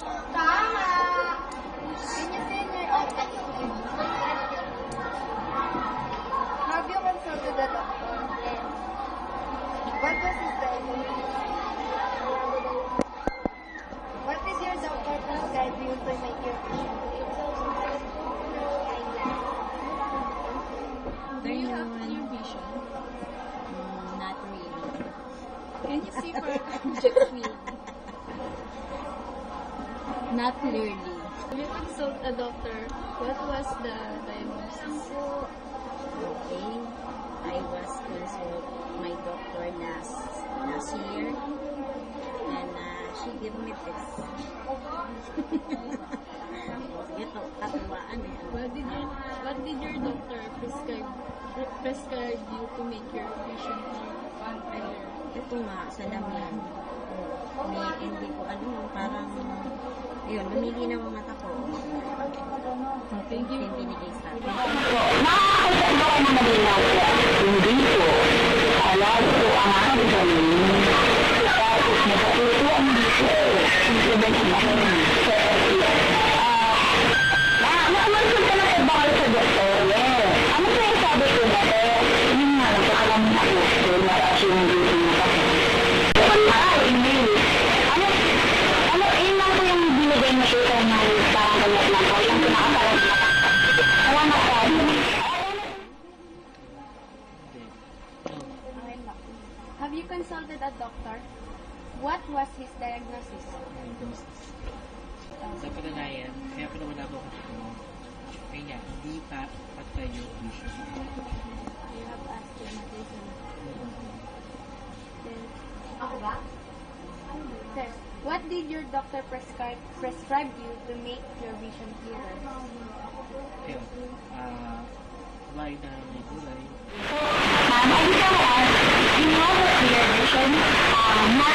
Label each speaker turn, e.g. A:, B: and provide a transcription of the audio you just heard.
A: Tama! Can you say your open? Have you consulted the doctor? Yes. What was his diagnosis? What did your doctor prescribe you to make your vision?
B: Do you have clear vision?
C: Not really.
B: Can you see for objectively?
C: Not clearly.
B: You consult a doctor. What was the diagnosis?
C: Okay. I was consult my doctor last year and she gave me this. Ito, katuwaan eh.
B: What did your doctor prescribe you to make your vision clear?
C: Ito nga, salamin. Hindi ko parang, yun, lumilinaw ang mata ko.
B: Thank you.
C: Yung binigay sa akin.
D: Nakakasal ba kayo na malinaw po? Hindi po. Alam po ang aking gawin. Tapos nakatuto ang bisyo. Simple ba naman? Nakamansin ka na po ba kayo sa doktor? Yes. Ano po yung sabi ko na po? Yun nga lang po alam na po. Marami yung dito na po. Yun lang po yung binigay mo siya ng parang gamot lang po. Yung pinakasalan na po. Salamat po.
A: Have you consulted a doctor? What was his diagnosis?
E: Sa pagkakayan, kaya pinawala ko kasi ito. Kaya hindi pa patay yung vision.
A: You have astigmatism. Ako ba? Yes. What did your doctor prescribe you to make your vision clearer?
E: Kaya, kumain na may gulay.
D: Ma'am, I just want to ask, you have a clear vision, not